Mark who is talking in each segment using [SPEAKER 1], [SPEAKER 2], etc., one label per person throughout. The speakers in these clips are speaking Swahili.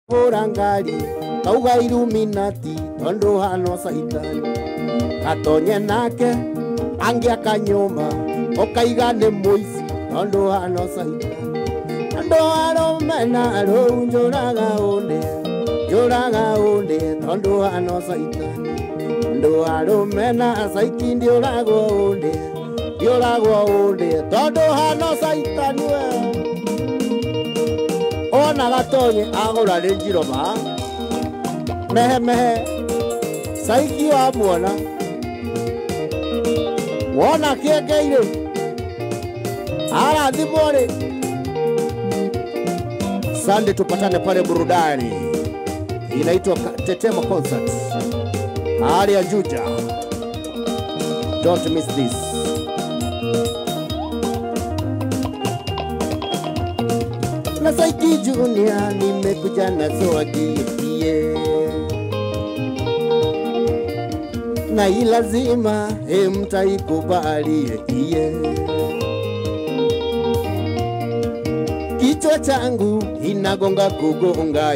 [SPEAKER 1] Porangari, kauga Illuminati, tondo hano saitani. Katonye nake, angia kanyoma, okaiga ne moisi, tondo hano saitani. Tondo hano mena alo joraga onde, tondo hano saitani. Tondo hano mena saikindi jorago onde, tondo hano saitani we. Ona gatonye agora renjiro ba mehe saiki wa muona wona kiegeire ara thimore Sunday tupatane pale burudani inaitwa Tetema Concert hali ya Juja. Don't miss this. Na Saiki Junior nimekuja na zawadi na ilazima mtaikubali kichwa changu inagonga kugonga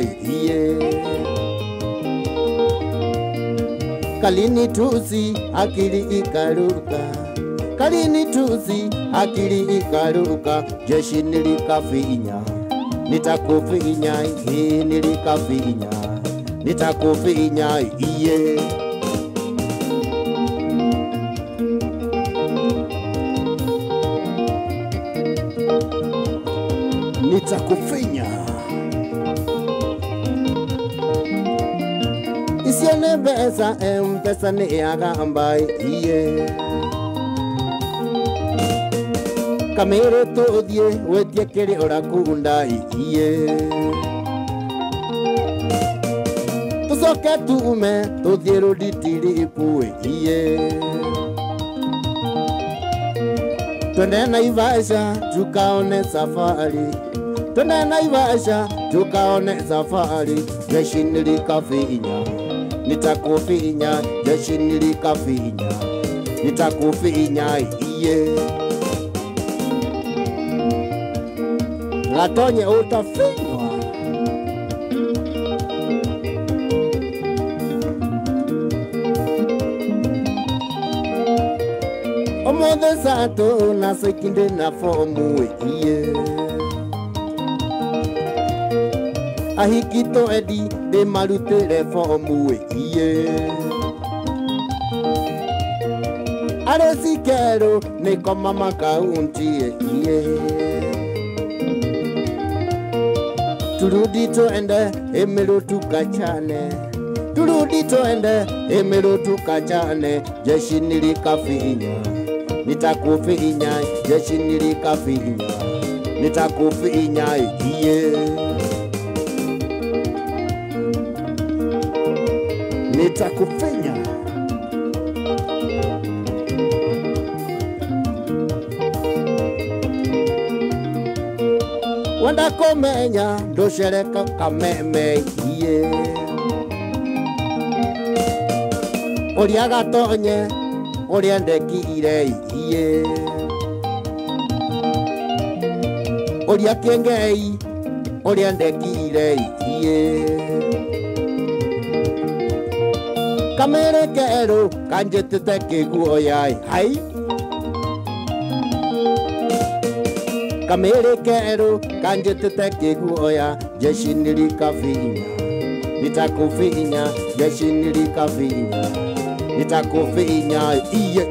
[SPEAKER 1] kalini tuzi akili ikaruka jeshi nilikafinya nitakufinya iye nitakufinya isione pesa ni agamba iye kamere todie wetie kere orakunda iye tusoke tume todhiero ditiri ipue iye twende Naivasha tukaone safari jeshi nilikafinya nitakufinya iye Latonye utafinywa omode sato na sekinde na fomu iye ahikito edi de marute fomu iye aresikero ne koma makaunti iye turudi toende emelo tukachane jeshi nilikafinya nitakufinya iye nitakufinya wanda komenya ndoshereka kameme iye oria gatonye oria ndekire iye oria kengei oria ndekire iye kamere kero kanjetete kiguoya hai kamere kero kanjetete kiguoya jeshi nilikafinya nitakufinya iye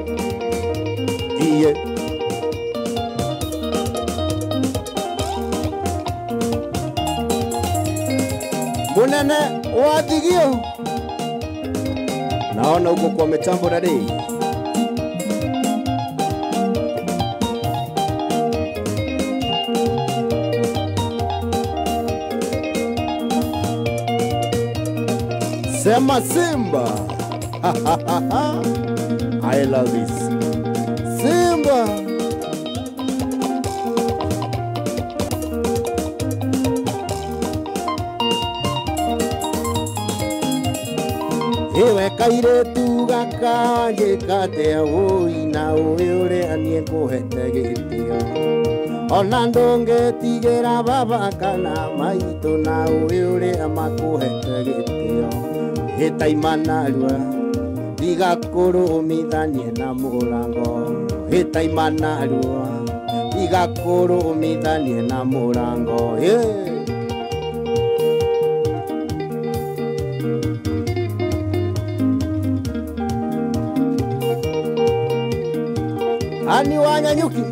[SPEAKER 1] munene watigio naona uko kwa mitambo na dei Sema Simba. I love this. Simba. Ewe kaire tu gakaje kate oi na oire anie kohete gitio. ona ndũngĩtigĩra baba kana maitũ na ũrĩa makũhete gĩtĩo hĩtaima narua igakũrũmithanie na mũrango hĩtaima narua igakũrũmithanie na mũrango Ani Wanyanyuki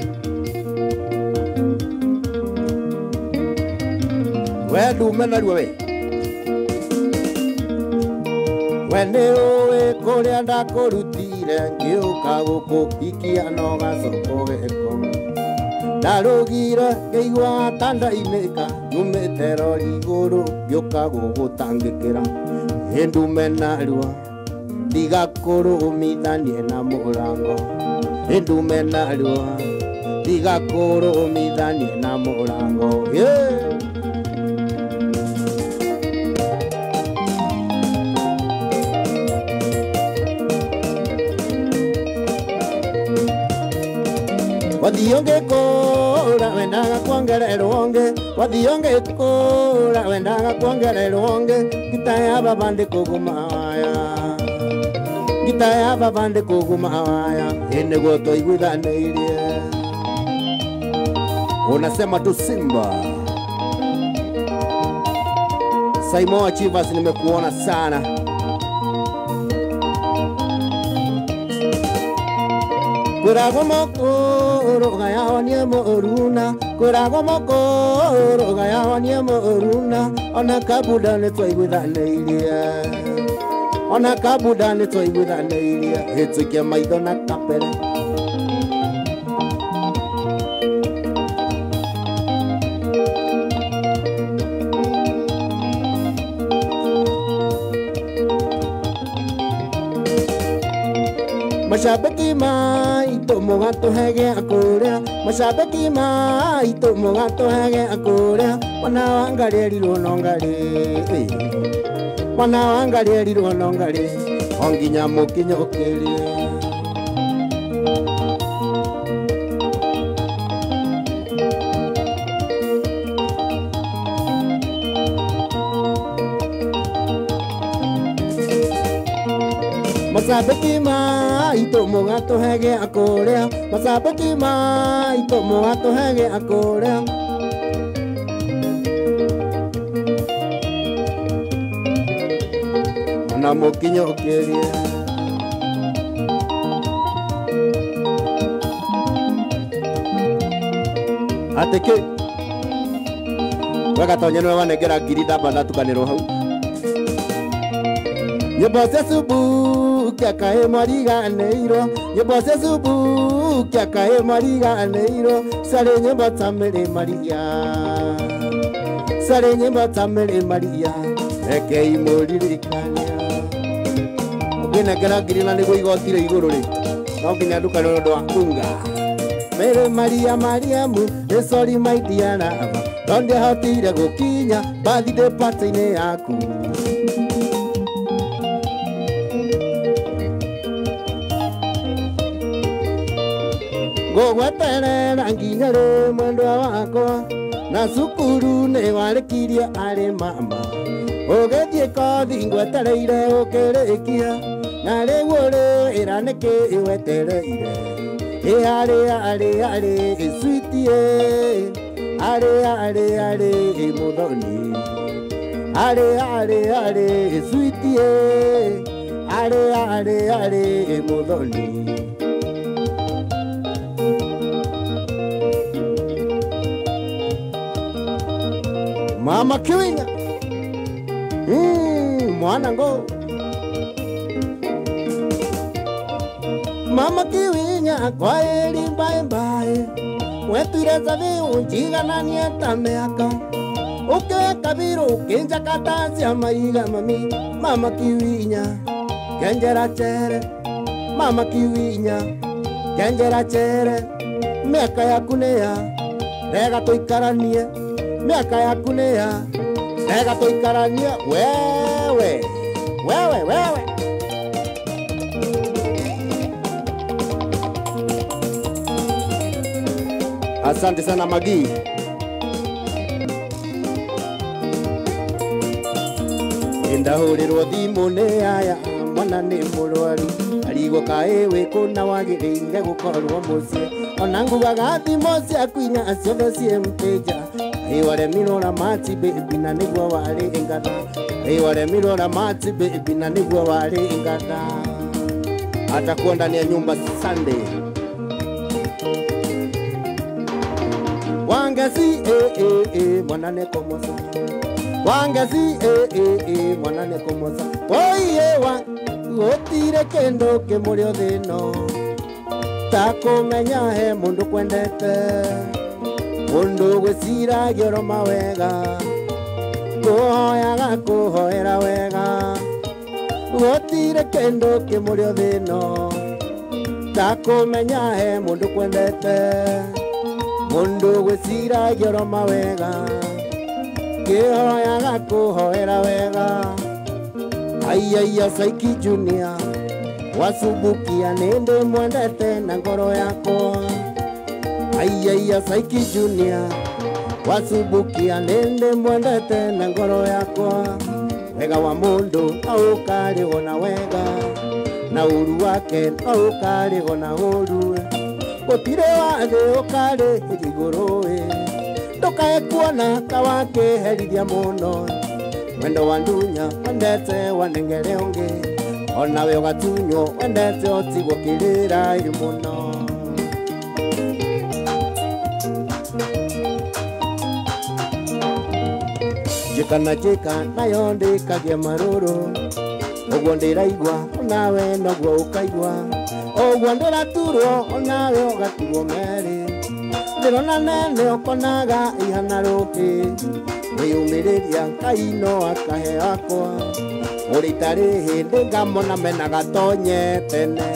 [SPEAKER 1] we ndume narua we nĩ ũĩ kũrĩa ndakũrutire ngĩũka gũkũhikia no gacoko geko ndarũgire ngĩigua ta ndainĩka nyumĩte rori igũrũ ngĩũka gũgũtangĩkĩra ndume narua ndigakũrũmithanie na mũrango ndume narua ndigakũrũmithanie na mũrango Wathionge kora wendaga kuongererwo onge wathionge kora wendaga kuongererwo onge gita ya babande kuguma waya nĩguo tũiguithanĩirie unasema tu Simba Saimoa Chivas nimekuona sana Kurago mokoro gayawanie moruna Kurago mokoro gayawanie moruna Ona kabuda nĩtwaiguithanĩirie Ona kabuda nĩtwaiguithanĩirie hĩtũkia maitho na kapere Mashabiki maitũ mũgatũhege akũrĩa Mashabiki maitũ mũgatũhege akũrĩa Mwana wa Ngarĩ erirwo no Ngarĩ Mwana wa Ngarĩ erirwo no Ngarĩ o nginya mũkinyũkĩrie Mashabiki maitũ mũgatũhege akũrĩa Mashabiki maitũ mũgatũhege akũrĩa Ona mũkinyũkĩrie Atĩkĩ Wagatonya nĩwe wanengera ngiri ndamba ndatukanĩrwo hau Nyĩmbo cia Subukia kaĩ mariganĩirwo Nyĩmbo cia Subukia kaĩ mariganĩirwo Sarĩ nyĩmbo ta Mary Maria Sarĩ nyĩmbo ta Mary Maria Rekei mũririkania Ũngĩnengera ngiri na nĩguo igoti rĩ igũrũ rĩ No nginya ndukanĩrwo nĩ ũndũ wa kunga Mary Maria Mariamu sorry my dear lava Ndĩahotire gũkinya birthday party-inĩ yaku Ngũgweterera nginya rĩ mwendwa wakwa Na cukuru nĩ warĩkirie arĩ mama Ũgĩthiĩ kothi ngwetereire ũkĩrĩkia Na rĩu ũrĩra nĩkĩ wetereire Arĩ sweetie Arĩ mũthoni Arĩ sweetie Arĩ mũthoni Mama Kiwinya Mwana ngo Mama Kiwinya kwa eri bye bye Wetuire zavi unjigananie ta mĩaka Ũkĩoya biro ũkĩnjakata cia maiga mami Mama Kiwinya kenjera chere Mama Kiwinya kenjera chere Mĩaka yaku nĩya rega tũikaranie Mĩaka yaku nĩya rega tũikaranie wewe Asante sana Magi. Ndahurirwo thimu nĩ aya mwana nĩ mũrwaru arigwo kaĩ wĩkũna wagĩrĩire gũkorwo mũciĩ ona ngugaga thimo ciaku inya ciothe ciĩ mteja waremirwo na mati baby na nĩguo warĩ ngada waremirwo na mati baby na nĩguo warĩ ngada atakuwa ndani ya nyumba Sunday wangezi mwana nĩkomosa wangezi mwana nĩkomosa oiye wa gũtirĩ kĩndũ kĩmũrĩ thĩno ta kũmenya he mũndũ kwendete mũndũ gwĩciragia oro mawega kũhoyaga kũhoera wega gũtirĩ kĩndũ kĩmũrĩ thĩno ta kũmenya he mũndũ kwendete mũndũ gwĩciragia oro mawega kĩhoyaga kũhoera wega aiya Saiki Junior wasubukia nĩndĩ mwendete na ngoro yakwa aiya Saiki Junior wasubukia nĩndĩ mwendete na ngoro yakwa wega wa mũndũ aũkarĩgwo na wega na ũru wake aũkarĩgwo na ũru gũtirĩ wathĩ ũkarĩhĩria igũrũ ndũkae kuona ta wakĩherithia mũno wendo wa ndunya wendete wanengere ũngĩ onawe ũgatunywo wendete ũtigwo kĩrĩra ĩ mũno njĩka nayo ndĩkagia marũrũ ũguo ndĩraigua onawe noguo ũkaigua ũguo ndĩraturwo onawe ũgaturwo merĩ ndĩrona nene ũkonaga ihana rũkĩ wĩyumĩrĩria Ngai no akahe akwa ũrĩ itarĩ hĩndĩ ngamona mena gatonye tene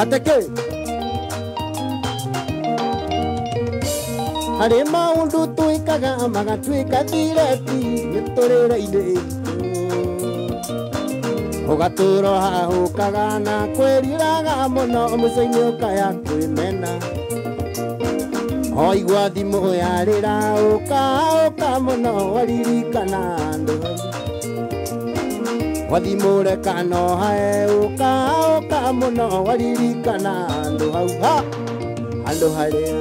[SPEAKER 1] ateke harĩ maũndũ twĩkaga magatuĩka thireti mĩtũrĩre-inĩ ũgatũũra hahũkaga na kwĩriraga mũno mũico-inĩ ũkaya kwĩmena oigua thimũ yarĩra ũka mũno waririkana andũ wathimũre kana hae ũka mũno waririkana andũ hau andũ harĩa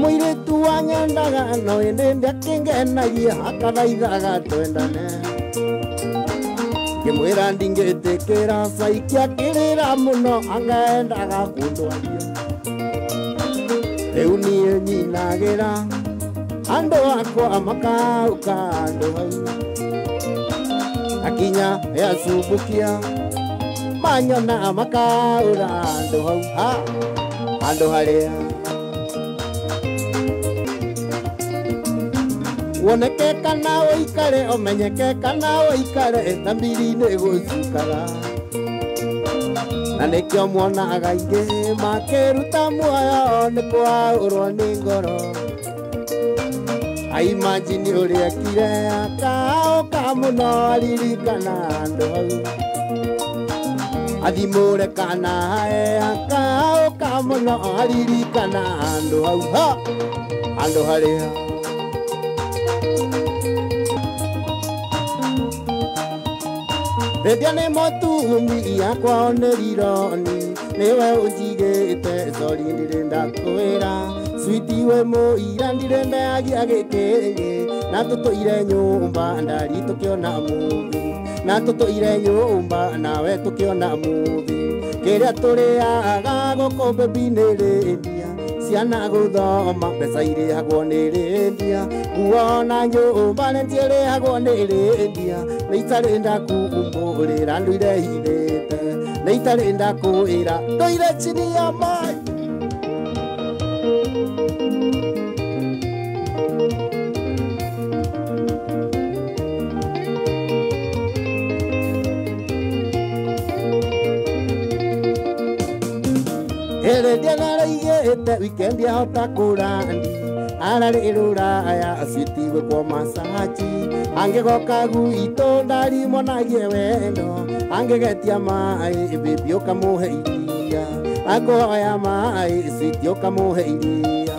[SPEAKER 1] mũirĩtu wanyendaga no ĩndĩ akĩngenagia akathaithaga twendane ngĩmwĩra ndingĩtĩkĩra Saiki akĩrĩra mũno angendaga kũndwaria rĩu niĩ nyinagĩra andũ akwa makauka andũ hau akinya yacumbukia manyona makaũra andũ hau andũ harĩa woneke kana ũikare ũmenyeke kana ũikare thambiri-inĩ gũcukaga na nĩkĩo muonaga aingĩ makĩruta muoyo nĩ kwaũrwo nĩ ngoro aimagine ũrĩa kire akaũka mũno aririkana andũ hau athimũre kana hae akaũka mũno aririkana andũ hau andũ harĩa Rĩrĩa nĩ mũtumia kwao nĩ rironi nĩwe ũnjigĩte sorry ndirenda kwĩra sweetie we mũira ndirendagia gĩkĩngĩ na tũtũire nyũmba ndari tũkĩona muvi na tũtũire nyũmba nawe tũkĩona muvi kĩrĩa tũrĩaga gũkũ baby nĩ rĩndia ciana gũthoma mbeca irĩhagwo nĩ rĩndia kuona nyũmba nĩciĩrĩhagwo nĩ rĩndia nĩ itarĩ ndakumbũrĩra andũ irehithĩte nĩ itarĩ ndakwĩra ndũire chini ya maĩ igete weekend ya hota kurandi arari ruraya asitiwe kwa masaji angegoka guito ndari monagie wendo angegetia mai bibi okamuhe iria akoya mai sitio kamuhe iria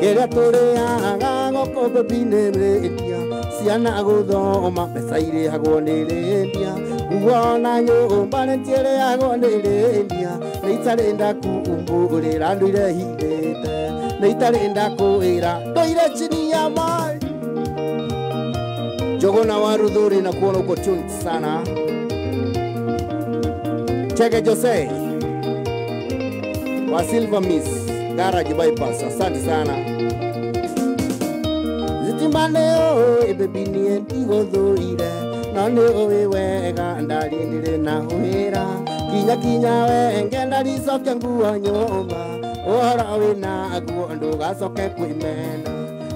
[SPEAKER 1] kera tureaga goko bibi neretia ciana guthoma mbeca irĩhagwo nĩ rendia kuona nyũmba nĩciĩrĩhagwo nĩ rendia nĩ itarĩ ndakumbũrĩra ndũire hithĩte nĩ itarĩ ndakwĩra ndũire chini ya mai Jogona waru dhuri na kuona uko tuned sana Cheke Jose wa Silver Miss Garage Bypass asante sana Zitimbaneo baby nie ndigo dhuire no ni owe wega ndari ndire na hwira kinya we ngenda ricoke nguo nyumba uhoro wina guo ndugacoke kwimena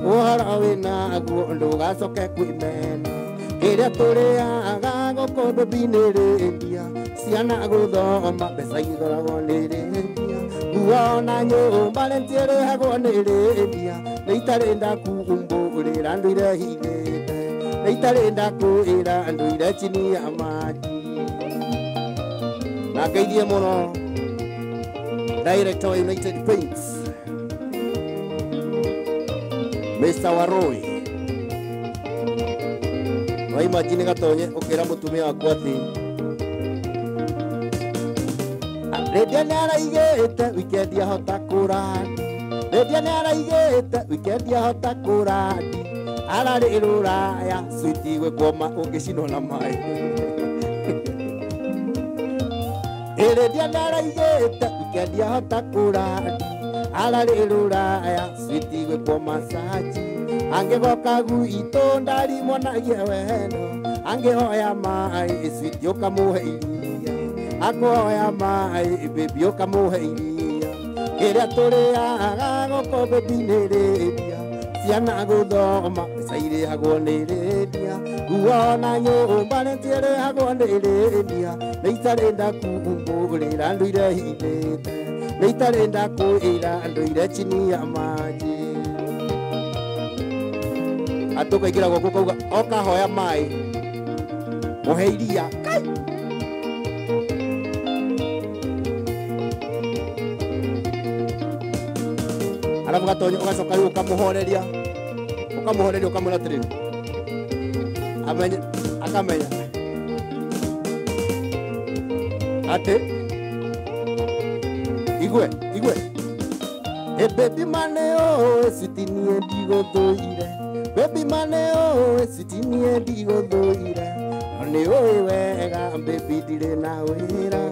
[SPEAKER 1] uhoro wina guo ndugacoke kwimena kiria turiaga goko baby ni rendia ciana guthoma mbeca igoragwo ni rendia guona nyumba nĩciĩrĩhagwo nĩ rendia nĩ itarĩ ndakumbũrĩra ndũire hithĩte nĩ itarĩ ndakwĩra ndũire chini ya maji na ngeithie mũno director wa United Paints Mr. Waroi waimagine gatonye ũkĩra mũtumia waku atĩ Redia nĩaraigĩte weekend ya hota kũrandi Redia nĩaraigĩte weekend ya hota kũrandi ararĩ rũraya switi gwĩkoma ũngĩcinwo na maĩ Redia nĩaraigĩte weekend ya hota kũrandi ararĩ rũraya switi gwĩkoma saji angĩgoka guitũ ndari monagie wendo angĩhoya maĩ switi ũkamũhe iria akoya mai baby okamuhe iria kiria turiaga goko baby nĩ rendia ciana guthoma mbeca irĩhagwo nĩ rendia guona nyũmba nĩciĩrĩhagwo nĩ rendia nĩ itarĩ ndakumbũrĩra ndũire hithĩte nĩ itarĩ ndakwĩra ndũire chini ya maji atũkaingĩra gũkũ kauga okahoya maĩ mũhe iria Alafu gatonye ugacoka rĩu ũkamũhoreria ũkamwĩra atĩrĩrĩ akamenya atĩ igwe baby maneo sitinie ndigũthũire baby maneo sitinie ndigũthũire nĩ ũĩ wega baby ndirĩ na wĩra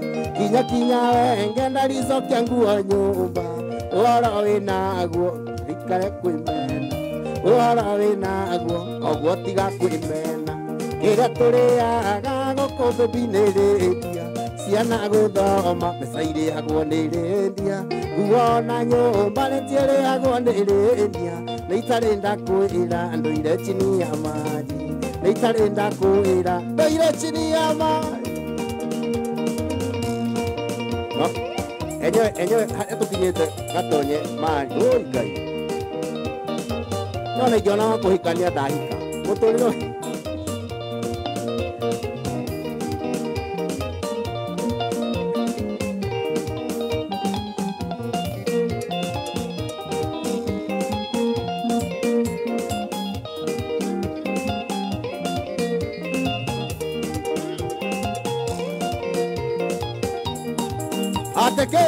[SPEAKER 1] kinya we ngenda ricokia nguo nyũmba uhoro wina guo ikare kwimena uhoro wina guo oguo tiga kwimena kiria turiaga goko baby nĩ rendia ciana guthoma mbeca irĩhagwo nĩ rendia guona nyũmba nĩciĩrĩhagwo nĩ rendia nĩ itarĩ ndakwĩra ndũire chini ya maji nĩ itarĩ ndakwĩra ndũire chini ya maji enyewe tukinyĩte gatonye mari oi ngai no nĩ ngĩona wa kũhikania ndahika mũtũrĩre ateke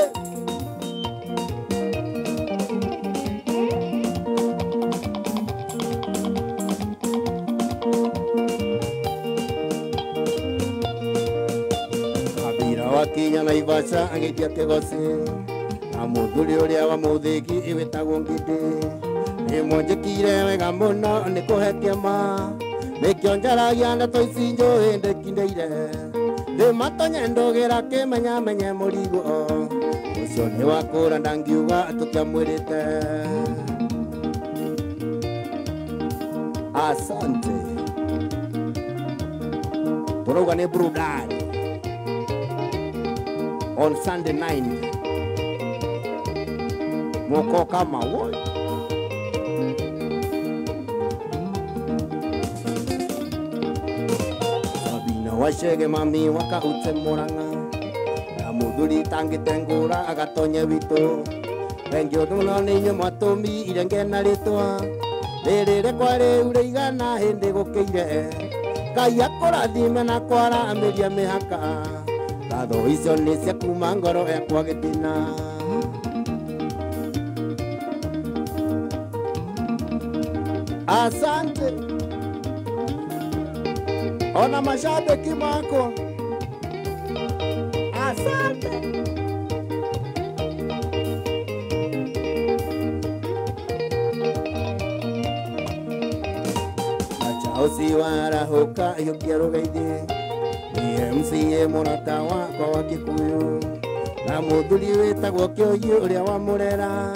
[SPEAKER 1] abira wakinya na Naivasha agĩtia Kĩgoci na mũthuri ũrĩa wa mũthĩgi wĩtagwo Ngindi nĩmũnjĩkire wega mũno nĩkũhe kĩama nĩkĩo njaragia ndeto ici njũĩ ndĩkindĩire ndĩmatonye ndũgĩra kĩmenyamenye mũrigo ũcio nĩ wakũra ndangiuga tũkĩamwĩrĩte asante tũrauga nĩ burudani on Sunday night moko kama woi Sabina washege mami waka ute moranga na muduri tangi tengura agatonye wito Engyo tuno ninyo matomi irengena ritwa Rere kware ureigana hindi gukeire Ngai akorathime na kwara ameria mihaka Ngatho icio nĩ cia kuma ngoro yakwa gĩtina Asante Ona mashabiki makwa Asante Osiwara hoka yokiaro gaide MCA monata wakwa wa Kikuyu na muthuri wetagwo Kĩoyu ũrĩa wa Murera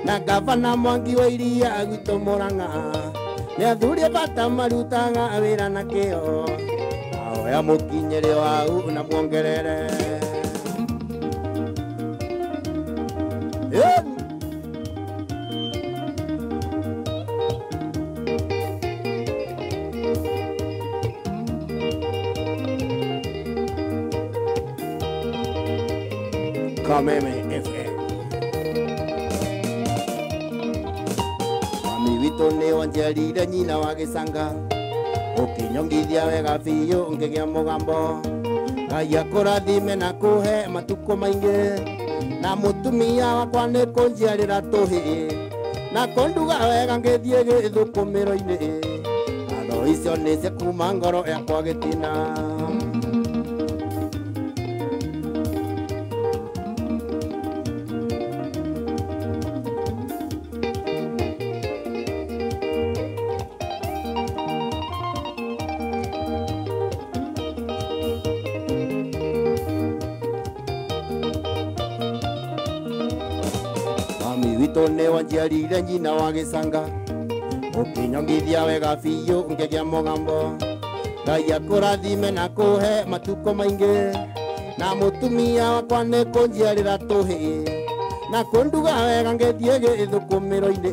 [SPEAKER 1] na gavana Mwangi wa Iria gwitũ Murang'a nĩ athuri bata marutaga wĩra na kĩo oya mũkinyĩre wau na muongerere Kameme FM Mami witũ nĩ wanjerire nyina wa gĩcanga ũkĩnyongithia wega biũ ngĩgĩa mũgambo Ngai akũrathime na kũhe matukũ maingĩ na mũtumia wakwa nĩ kũnjiarĩra tũhĩ na kũnduga wega ngĩthiĩ gĩthũkũmĩro-inĩ Ngatho icio nĩ cia kuma ngoro yakwa gĩtina Witũ nĩ wanjiarire nyina wa gĩcanga ũkĩnyongithia wega biũ ngĩgĩa mũgambo Ngai akũrathime na kũhe matukũ maingĩ na mũtumia wakwa nĩ kũnjiarĩra tũhĩ na kũnduga wega ngĩthiĩ gĩthũkũmĩro-inĩ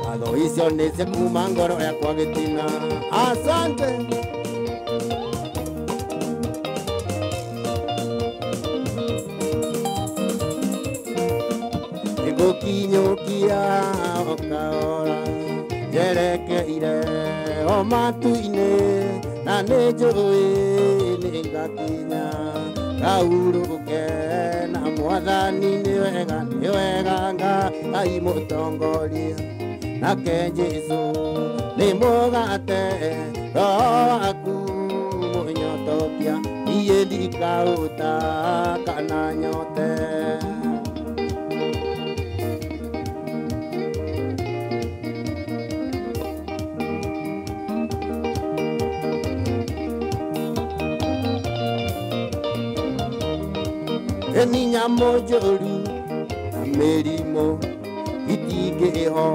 [SPEAKER 1] Ngatho icio nĩ cia kuma ngoro yakwa gĩtina Asante Gũkinyũkia okaora njerekeire o matu-inĩ na nĩ njũĩ nĩ ngakinya ngahurũke na mwathani nĩ wega Ngai mũtongoria nake Jesũ nĩ mũgate Roho waku mũnyotokia niĩ ndikaũta kana nyote Ni nyamũ njũru na mĩrimũ itingĩho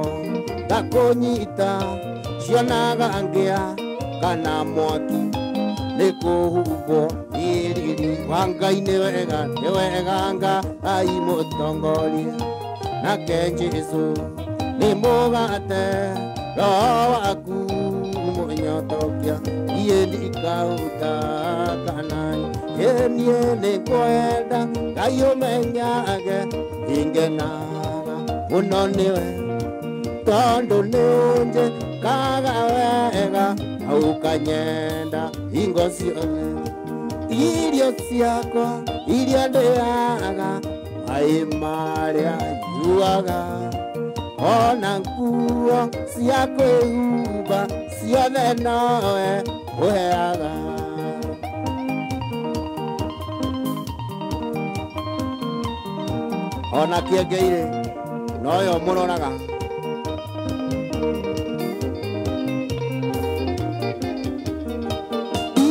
[SPEAKER 1] ta kũnyita cionaga ngĩa kana mwaki nĩ kũhumbwo riri wa Ngai nĩ wega Ngai mũtongoria nake Jesũ nĩ mũgate Roho waku mũnyotokia niĩ ndikaũta kana niĩ nĩ ngwenda Ngai ũmenyage ingenaga mũno nĩwe tondũ nĩ ũnjĩkaga wega na ũkanyenda hingo ciothe irio ciakwa iria ndĩaga maĩ marĩa nyuaga ona nguo cia kwĩhumba ciothe nowe ũheaga ona kĩengeire noyo mũroraga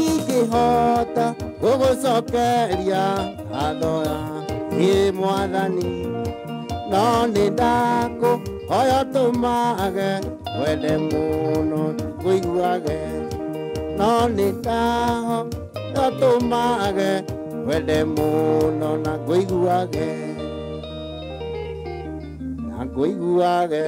[SPEAKER 1] ingĩhota gũgũcokeria ngatho ĩ Mwathani no nĩ ndakũhoya tũmage wende mũno ngũiguage no nĩ ndahoya tũmage wende mũno na ngũiguage na ngũiguage